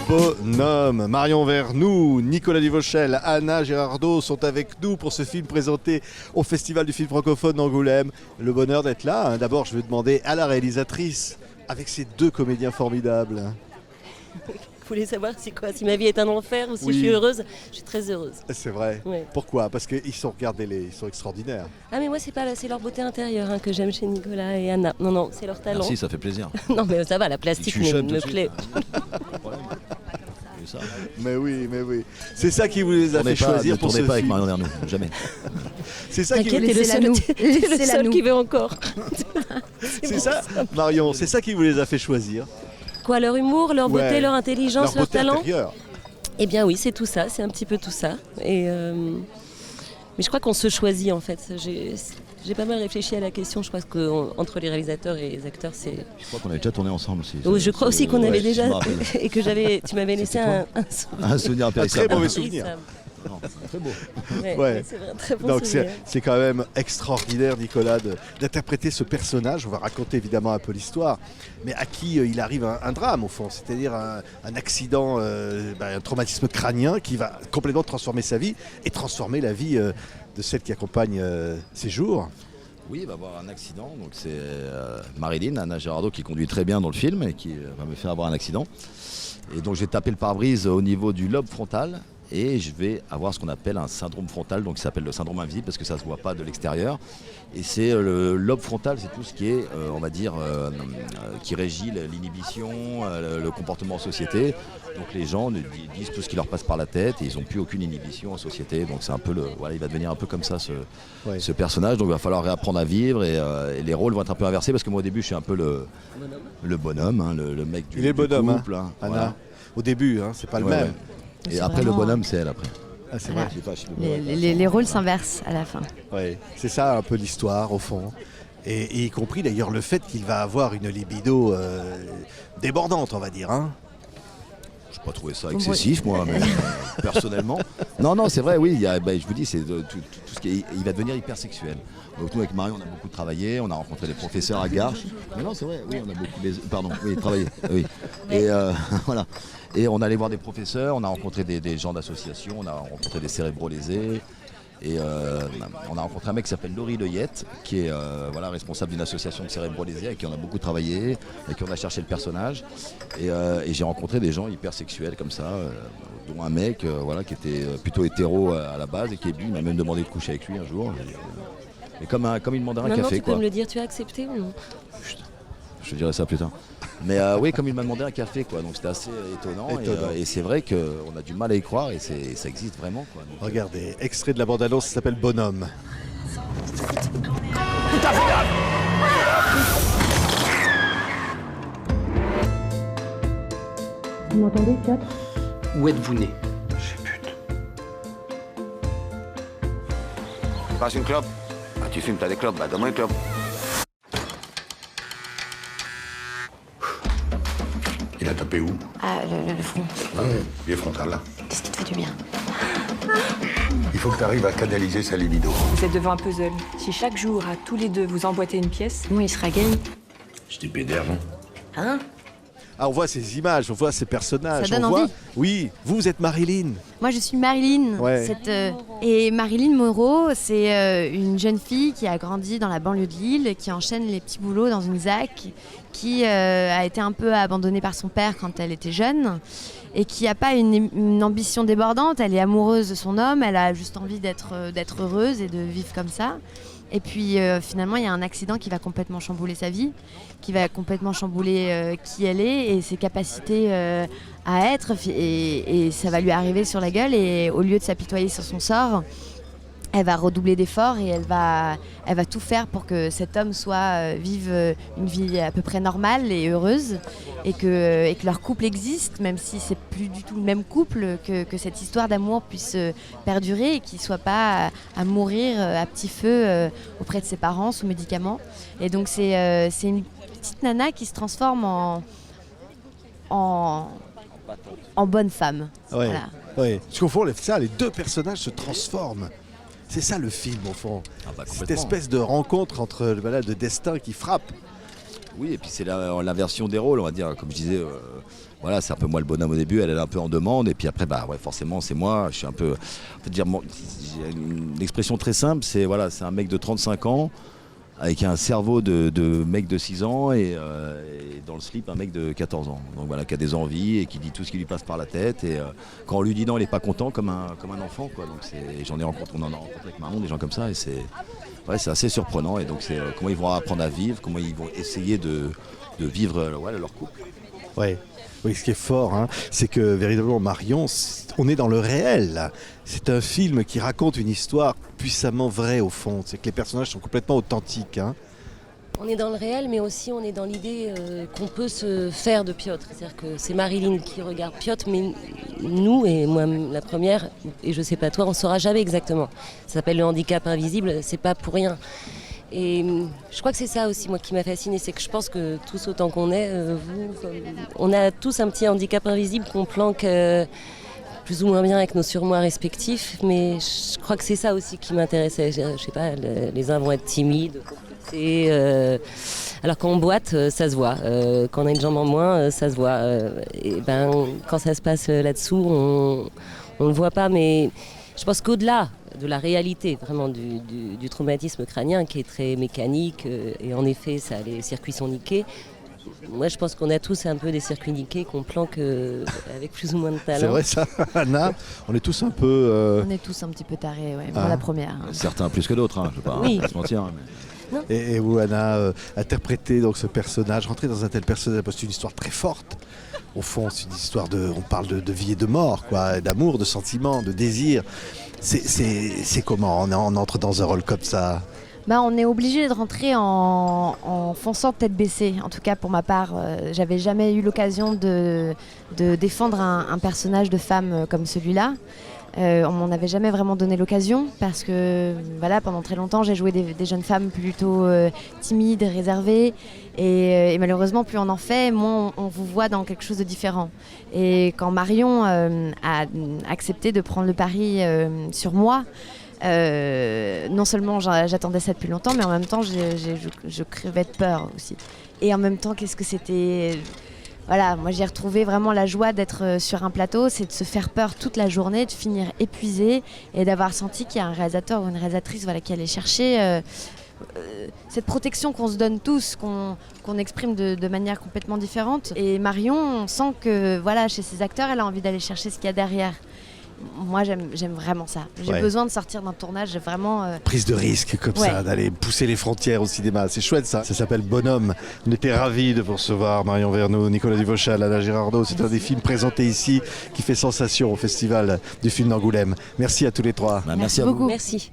Bonhomme. Marion Vernoux, Nicolas Duvauchel, Anna Girardot sont avec nous pour ce film présenté au Festival du film francophone d'Angoulême. Le bonheur d'être là. D'abord, je vais demander à la réalisatrice, avec ces deux comédiens formidables. Vous voulez savoir si ma vie est un enfer ou si Oui. je suis heureuse? Je suis très heureuse. C'est vrai. Ouais. Pourquoi? Parce qu'ils sont, regardez-les, ils sont extraordinaires. Ah mais moi c'est leur beauté intérieure que j'aime chez Nicolas et Anna. Non, c'est leur talent. Merci, ça fait plaisir. Non mais ça va, la plastique me plaît. Ça. Mais oui. C'est ça qui vous les a fait choisir pour ce pas avec film. Marion Vernoux, jamais. C'est ça qui T'inquiète, t'es le seul qui veut encore. C'est ça, Marion, c'est ça qui vous les a fait choisir. Quoi, leur humour, leur beauté, Ouais. leur intelligence, leur beauté talent? intérieure. Eh bien oui, c'est tout ça, c'est un petit peu tout ça. Mais je crois qu'on se choisit en fait. J'ai pas mal réfléchi à la question. Je crois qu'entre les réalisateurs et les acteurs, c'est. Je crois qu'on avait déjà tourné ensemble. Je crois aussi qu'on avait déjà je me rappelle. et que tu m'avais laissé Un souvenir Un impérissable. très mauvais souvenir. Non, très beau. Ouais. C'est vrai, un très bon Donc souvenir. c'est quand même extraordinaire, Nicolas, d'interpréter ce personnage. On va raconter évidemment un peu l'histoire, mais à qui il arrive un drame au fond, c'est-à-dire un accident, un traumatisme crânien qui va complètement transformer sa vie et transformer la vie de celle qui accompagne ses jours. Oui, il va avoir un accident. Donc c'est Marilyn, Anna Girardot, qui conduit très bien dans le film et qui va me faire avoir un accident. Et donc j'ai tapé le pare-brise au niveau du lobe frontal. Et je vais avoir ce qu'on appelle un syndrome frontal, donc qui s'appelle le syndrome invisible parce que ça ne se voit pas de l'extérieur. Et c'est le lobe frontal, c'est tout ce qui est, on va dire, qui régit l'inhibition, le comportement en société. Donc les gens disent tout ce qui leur passe par la tête et ils n'ont plus aucune inhibition en société. Donc c'est un peu il va devenir un peu comme ça ce personnage. Donc il va falloir réapprendre à vivre et les rôles vont être un peu inversés parce que moi au début je suis un peu le bonhomme, hein, le mec du couple. Hein, Anna. Voilà. Au début, hein, c'est pas le Ouais, même. ouais. Et C'est après vraiment- le bonhomme c'est elle après. Ah, c'est Voilà. vrai. Les rôles s'inversent à la fin. Ouais. C'est ça un peu l'histoire au fond. Et y compris d'ailleurs le fait qu'il va avoir une libido débordante, on va dire. Hein. Je n'ai pas trouvé ça excessif, moi, mais personnellement. Non, c'est vrai, oui. Je vous dis, c'est tout ce qui est, il va devenir hypersexuel. Donc nous, avec Marion, on a beaucoup travaillé. On a rencontré des professeurs à Garches. Mais non, c'est vrai, oui, on a beaucoup travaillé. Oui. Et voilà. Et on allait voir des professeurs. On a rencontré des gens d'associations. On a rencontré des cérébrolésés. Et on a rencontré un mec qui s'appelle Laurie Leyette, qui est responsable d'une association de cérébrolésés avec qui on a beaucoup travaillé, avec qui on a cherché le personnage. Et j'ai rencontré des gens hyper sexuels comme ça, dont un mec qui était plutôt hétéro à la base et qui il m'a même demandé de coucher avec lui un jour. Et comme il demandait un Maintenant, café. tu peux me le dire, tu as accepté ou non? Chut, je te dirai ça plus tard. Mais oui, comme il m'a demandé un café, quoi. Donc c'était assez étonnant. Et c'est vrai qu'on a du mal à y croire et ça existe vraiment, quoi. Donc, Regardez, extrait de la bande-annonce, ça s'appelle Bonhomme. Vous m'entendez, Piotr? Où êtes-vous né? Passe une clope. Ah, tu fumes, t'as des clopes, bah donne-moi une clope. Il a tapé où? Ah, le front. Il est frontal, là. Qu'est-ce qui te fait du bien? Il faut que tu arrives à canaliser sa libido. Vous êtes devant un puzzle. Si chaque jour, à tous les deux, vous emboîtez une pièce, Bon, il sera gay. Je t'ai pédé avant. Hein? Ah, on voit ces images, on voit ces personnages. Ça donne on voit... envie. Oui, vous êtes Marilyn. Moi, je suis Marilyn. Ouais. Et Marilyn Moreau, c'est une jeune fille qui a grandi dans la banlieue de Lille, qui enchaîne les petits boulots dans une ZAC, qui a été un peu abandonnée par son père quand elle était jeune, et qui n'a pas une ambition débordante. Elle est amoureuse de son homme, elle a juste envie d'être heureuse et de vivre comme ça. Et puis finalement, il y a un accident qui va complètement chambouler sa vie, qui va complètement chambouler qui elle est et ses capacités à être. Et ça va lui arriver sur la gueule. Et au lieu de s'apitoyer sur son sort, elle va redoubler d'efforts et elle va tout faire pour que cet homme vive une vie à peu près normale et heureuse et que leur couple existe, même si c'est plus du tout le même couple, que cette histoire d'amour puisse perdurer et qu'il ne soit pas à mourir à petit feu auprès de ses parents sous médicaments. Et donc c'est une petite nana qui se transforme en bonne femme. Ouais. Voilà. Ouais. Parce qu'au fond, les deux personnages se transforment. C'est ça le film, au fond. Cette complètement. espèce de rencontre entre de destin qui frappe. Oui, et puis c'est l'inversion des rôles, on va dire. Comme je disais, voilà, c'est un peu moi le bonhomme au début, elle est un peu en demande, et puis après, bah ouais, forcément, c'est moi, je suis un peu, en fait, j'ai une expression très simple, c'est voilà, c'est un mec de 35 ans, avec un cerveau de mec de 6 ans et dans le slip un mec de 14 ans. Donc voilà, qui a des envies et qui dit tout ce qui lui passe par la tête. Et quand on lui dit non, il n'est pas content comme un enfant, quoi. Donc on en a rencontré avec Marion des gens comme ça et c'est assez surprenant. Et donc c'est comment ils vont apprendre à vivre, comment ils vont essayer de vivre leur couple. Ouais. Oui, ce qui est fort, hein, c'est que véritablement Marion, on est dans le réel là. C'est un film qui raconte une histoire puissamment vraie au fond. C'est que les personnages sont complètement authentiques. Hein. On est dans le réel, mais aussi on est dans l'idée qu'on peut se faire de Piotr. C'est-à-dire que c'est Marilyn qui regarde Piotr, mais nous, et moi la première, et je sais pas toi, on saura jamais exactement. Ça s'appelle le handicap invisible, c'est pas pour rien. Et je crois que c'est ça aussi moi qui m'a fascinée, c'est que je pense que tous autant qu'on est, on a tous un petit handicap invisible qu'on planque plus ou moins bien avec nos surmois respectifs, mais je crois que c'est ça aussi qui m'intéressait. Je sais pas, les uns vont être timides, complexés, alors quand on boite, ça se voit. Quand on a une jambe en moins, ça se voit. Et ben, quand ça se passe là-dessous, on ne le voit pas, mais je pense qu'au-delà de la réalité vraiment du traumatisme crânien qui est très mécanique et en effet les circuits sont niqués. Moi je pense qu'on a tous un peu des circuits niqués qu'on planque avec plus ou moins de talent. C'est vrai ça, Anna, on est tous un peu... On est tous un petit peu tarés, ouais, moi la première. Hein. Certains plus que d'autres, hein, je ne vais pas se mentir. Mais... Et vous Anna, interpréter donc, ce personnage, rentrer dans un tel personnage, parce que c'est une histoire très forte. Au fond, c'est une histoire on parle de vie et de mort, quoi, d'amour, de sentiments, de désir. C'est comment on entre dans un rôle comme ça? On est obligé de rentrer en fonçant tête baissée. En tout cas, pour ma part, j'avais jamais eu l'occasion de défendre un personnage de femme comme celui-là. On m'en avait jamais vraiment donné l'occasion parce que voilà, pendant très longtemps j'ai joué des jeunes femmes plutôt timides, réservées et malheureusement plus on en fait, moins on vous voit dans quelque chose de différent. Et quand Marion a accepté de prendre le pari sur moi, non seulement j'attendais ça depuis longtemps, mais en même temps je crevais de peur aussi. Et en même temps, qu'est-ce que c'était... Voilà, moi j'ai retrouvé vraiment la joie d'être sur un plateau, c'est de se faire peur toute la journée, de finir épuisé et d'avoir senti qu'il y a un réalisateur ou une réalisatrice qui allait chercher cette protection qu'on se donne tous, qu'on exprime de manière complètement différente. Et Marion, on sent que chez ces acteurs, elle a envie d'aller chercher ce qu'il y a derrière. Moi j'aime vraiment ça. J'ai besoin de sortir d'un tournage vraiment... Prise de risque comme ça, d'aller pousser les frontières au cinéma. C'est chouette ça. Ça s'appelle Bonhomme. On était ravis de vous recevoir, Marion Verneau, Nicolas Duvauchal, Anna Girardot. C'est un des films présentés ici qui fait sensation au Festival du film d'Angoulême. Merci à tous les trois. Merci à vous. Merci.